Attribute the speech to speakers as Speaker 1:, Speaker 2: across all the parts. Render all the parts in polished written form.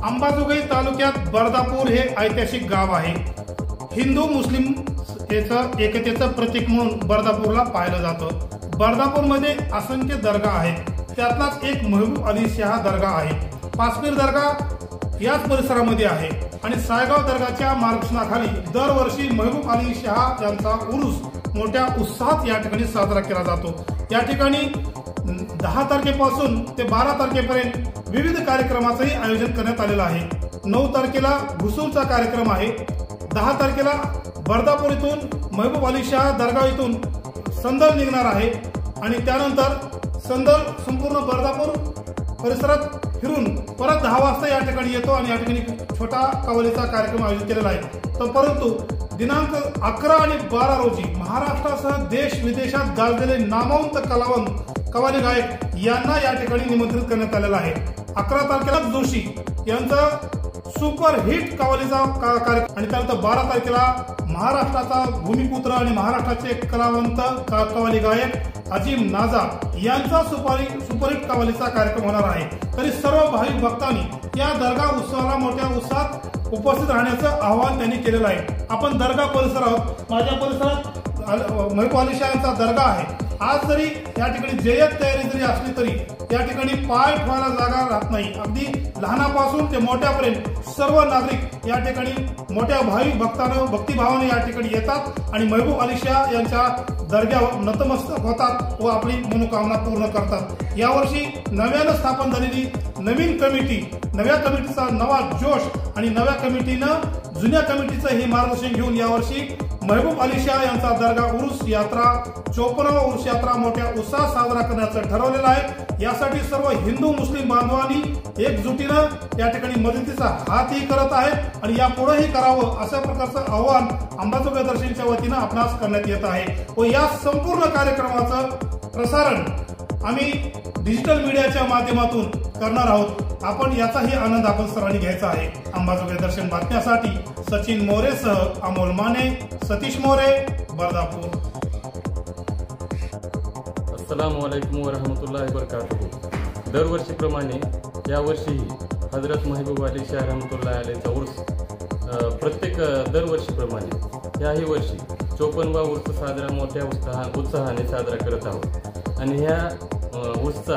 Speaker 1: अंबाजोगाई तालुक्यात बर्दापूर हे ऐतिहासिक गाव आहे। हिंदू मुस्लिम एकतेचं प्रतीक म्हणून बर्दापूरला पाहिलं जातं। बर्दापूरमध्ये असंख्य दर्गा आहेत, त्यातलाच एक महबूब अली शाह दर्गा आहे। पाचपीर दर्गा याच परिसरामध्ये आहे आणि सायगाव दर्गाच्या मार्गदर्शनाखाली दरवर्षी महबूब अली शाह यांचा उरूस मोठ्या उत्साहात या ठिकाणी साजरा केला जातो। या ठिकाणी 10 तारखेपासून ते 12 तारखेपर्यंत विविध कार्यक्रमाचंही आयोजन करण्यात आलेलं आहे। 9 तारखेला घुसूलचा कार्यक्रम आहे। 10 तारखेला बर्दापूर इथून महबूब अली शाह दर्गा इथून संदल निघणार आहे आणि त्यानंतर संदल संपूर्ण बर्दापूर परिसरात फिरून परत 10 वाजता या ठिकाणी येतो आणि या ठिकाणी छोटा कवालीचा कार्यक्रम आयोजित केलेला आहे। तर परंतु दिनांक 11 आणि 12 रोजी महाराष्ट्रासह देश विदेशात गाजलेले नामवंत कवाली गायक यांना या ठिकाणी निमंत्रित करण्यात आलेलं आहे। 11 तारखेला जोशी यांचा सुपर हिट कवालीचा कार्यक्रम आणि त्यानंतर 12 तारखेला महाराष्ट्राचा भूमिपुत्र आणि महाराष्ट्राचे कलावंत कवाली गायक अजीम नाजा यांचा सुपरहिट कवालीचा कार्यक्रम होणार आहे। तरी सर्व भाविक भक्तांनी या दर्गा उत्सवाला मोठ्या उत्साहात उपस्थित राहण्याचं आवाहन त्यांनी केलेलं आहे। आपण दर्गा परिसर आहोत। माझ्या परिसरात महबूब अली शाह यांचा दर्गा आहे। आज जरी या ठिकाणी जय्यत तयारी जरी असली तरी या ठिकाणी पाय ठेवायला जागा राहत नाही। अगदी लहानापासून ते मोठ्यापर्यंत सर्व नागरिक या ठिकाणी मोठ्या भाविक भक्तिभावाने या ठिकाणी येतात आणि महबूब अली शाह यांच्या दर्ग्यावर नतमस्तक होतात व आपली मनोकामना पूर्ण करतात। यावर्षी नव्यानं स्थापन झालेली नवीन कमिटी, नव्या कमिटीचा नवा जोश आणि नव्या कमिटीनं जुन्या कमिटीचं हे मार्गदर्शन घेऊन यावर्षी महबूब अली शाह यांचा दर्गा उरूस यात्रा 54वा उरूस यात्रा मोठ्या उत्साहात साजरा करण्याचं ठरवलेलं आहे। यासाठी सर्व हिंदू मुस्लिम बांधवांनी एकजुटीनं या ठिकाणी मदतीचा हातही करत आहे आणि यापुढेही करावं अशा प्रकारचं आवाहन अंबाजोगाई दर्शनच्या वतीनं आपणास करण्यात येत आहे व या संपूर्ण कार्यक्रमाचं प्रसारण आम्ही डिजिटल मीडियाच्या माध्यमातून करणार आहोत। आपण याचाही आनंद आपण सर्वांनी घ्यायचा आहे। अंबाजोगाई दर्शन बातम्यासाठी सचिन मोरेसह अमोल माने, सतीश मोरे, बर्दापूर।
Speaker 2: अस्सलामु अलैकुम व रहमतुल्लाहि व बरकातुहू। दरवर्षीप्रमाणे यावर्षीही हजरत महबूब अली शाह रहमतुल्लाह अलैहिचा उर्स प्रत्येक दरवर्षीप्रमाणे याही वर्षी 54वा उर्स साजरा मोठ्या उत्साहाने साजरा करत आहोत आणि ह्या उर्सचा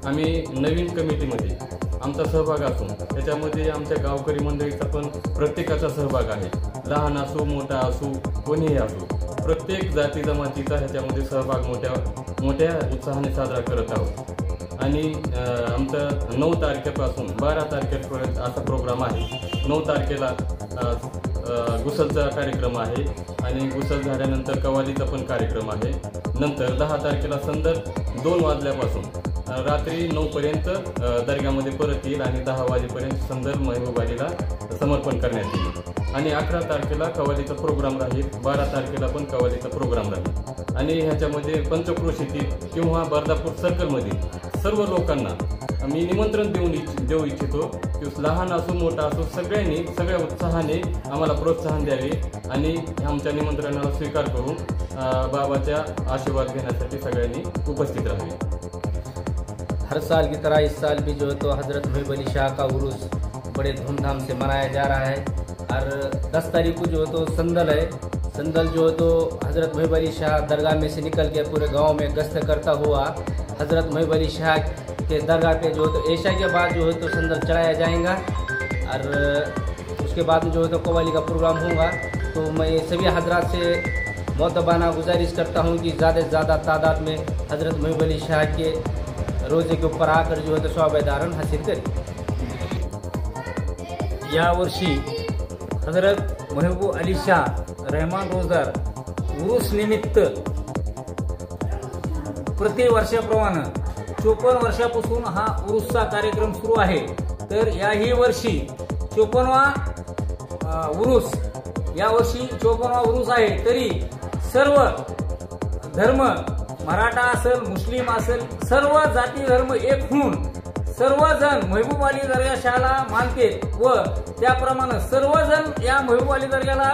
Speaker 2: आम्ही नवीन कमिटीमध्ये आमचा सहभाग असून त्याच्यामध्ये आमच्या गावकरी मंडळीचा पण प्रत्येकाचा सहभाग आहे। लहान असो मोठा असो कोणीही असो प्रत्येक जाती जमातीचा ह्याच्यामध्ये सहभाग मोठ्या उत्साहाने साजरा करत आहोत आणि आमचा 9 तारखेपासून 12 तारखेपर्यंत असा प्रोग्राम आहे। 9 तारखेला गुसलचा कार्यक्रम आहे आणि गुसल झाल्यानंतर कवालीचा पण कार्यक्रम आहे। नंतर 10 तारखेला संदल 2 वाजल्यापासून रात्री 9 पर्यंत दर्ग्यामध्ये परत येईल आणि 10 वाजेपर्यंत संदल महबूब अलीला समर्पण करण्यात येईल आणि 11 तारखेला कवालीचा प्रोग्राम राहील। 12 तारखेला पण कवालीचा प्रोग्राम राहील आणि ह्याच्यामध्ये पंचक्रोशीतील किंवा बर्दापूर सर्कलमधील सर्व लोकांना मी निमंत्रण देऊ इच्छितो की लहान असो मोठा असो सगळ्यांनी सगळ्या उत्साहाने आम्हाला प्रोत्साहन द्यावे आणि आमच्या निमंत्रणाला स्वीकार करून बाबाच्या आशीर्वाद घेण्यासाठी सगळ्यांनी उपस्थित राहावे।
Speaker 3: हर साल की तरह इस साल भी जो है तो हजरत महबूब अली शाह का उरूस बड़े धूमधाम से मनाया जा रहा है और 10 तारीख को जो है तो संदल है। संदल जो है तो हजरत महबूब अली शाह दरगाह में से निकल के पूरे गांव में गश्त करता हुआ हजरत महबूब अली शाह के दरगाह पे जो है तो ऐशा के बाद जो है तो संदल चढ़ाया जाएगा और उसके बाद में जो है तो कव्वाली का प्रोग्राम होगा। तो मैं सभी हजरात से मोतबाना गुजारिश करता हूँ कि ज़्यादा से ज़्यादा तादाद में हजरत महबूब अली शाह के रोजे के ऊपर आकर जो है तो शोभादारन हासिल करें।
Speaker 4: यावर्षी हजरत महबूब अली शाह रहमान रोजदार उरूस निमित्त प्रतिवर्षाप्रमाणे 54 वर्षापासून हा उरूसचा कार्यक्रम सुरू आहे। तर याही वर्षी 54वा उरूस यावर्षी 54वा उरूस आहे। तरी सर्व धर्म मराठा असेल मुस्लिम असेल सर्व जाती धर्म एक होऊन सर्वजण महबूब अली दर्गा शाहला मानते व त्याप्रमाणे सर्वजण या महबूब अली दर्ग्याला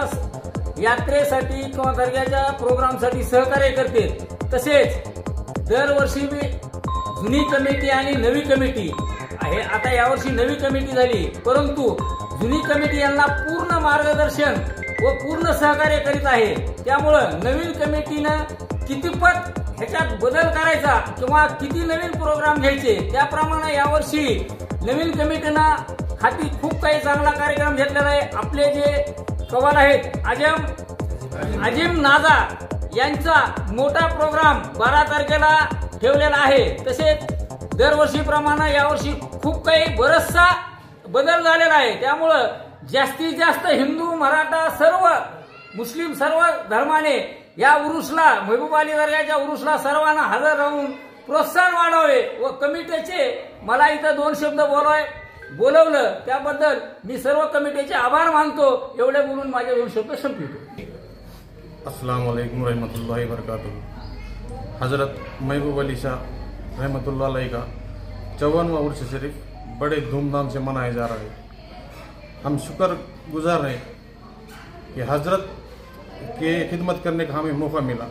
Speaker 4: यात्रेसाठी किंवा दर्ग्याच्या प्रोग्रामसाठी सहकार्य करते। तसेच दरवर्षी जुनी कमिटी आणि नवी कमिटी हे आता यावर्षी नवी कमिटी झाली, परंतु जुनी कमिटी यांना पूर्ण मार्गदर्शन व पूर्ण सहकार्य करीत आहे. त्यामुळं नवीन कमिटीनं कितीपत ह्याच्यात बदल करायचा किंवा किती नवीन प्रोग्राम घ्यायचे त्याप्रमाणे यावर्षी नवीन कमिटीनं हाती खूप काही चांगला कार्यक्रम घेतलेला आहे. आपले जे कवाल आहेत अजिम नाजा यांचा मोठा प्रोग्राम 12 तारखेला ठेवलेला आहे. तसेच दरवर्षीप्रमाणे यावर्षी खूप काही बरचसा बदल झालेला आहे. त्यामुळं जास्तीत जास्त हिंदू, मराठा, सर्व मुस्लिम सर्व धर्माने या उरुसला, महबूब अली दर्ग्याच्या उरुसला सर्वांना हजर राहून प्रोत्साहन वाढावे व कमिटीचे मला इथं 2 शब्द बोलवलं त्याबद्दल मी सर्व कमिटीचे आभार मानतो. एवढे बोलून माझे 2 शब्द संपवितो.
Speaker 5: अस्सलाम वालेकुम रहमतुल्लाहि वबरकातुहू। हज़रत महबूब अली शाह रहमतुल्लाह अलैह का 54वां उर्स शरीफ बड़े धूमधाम से मनाया जा रहा है। हम शुक्र गुजार हैं कि हज़रत के खिदमत करने का हमें मौका मिला।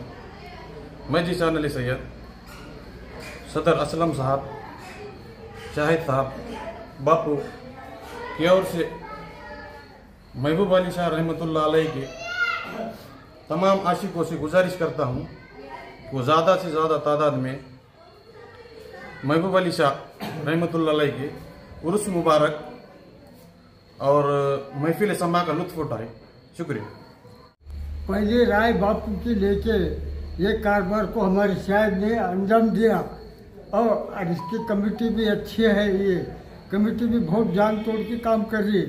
Speaker 5: मैं जीशान अली सैयद, सदर असलम साहब, शाहिद साहब, बापू की ओर से महबूब अली शाह रहमतुल्लाह अलैह के तमाम आशिकों से गुजारिश करता हूँ कि वो ज़्यादा से ज़्यादा तादाद में महबूब अली शाह रहमतुल्लाह अलैह के उर्स मुबारक और महफिल समा का लुत्फ़ उठाए। शुक्रिया।
Speaker 6: पहले राय बापू की लेके ये कारोबार को हमारे शायद ने अंजाम दिया और इसकी कमेटी भी अच्छी है। ये कमेटी भी बहुत जान तोड़ के काम कर रही।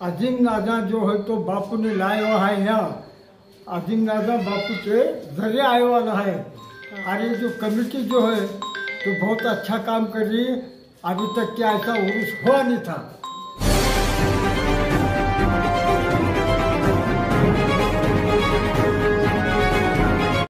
Speaker 6: अजीम नाजा जो है तो बापू ने लाया हुआ है यहाँ, अजीम नाजा बापू के जरिए आया वाला है। और ये जो कमेटी जो है तो बहुत अच्छा काम कर रही है। अभी तक क्या ऐसा उर्स हुआ नहीं था।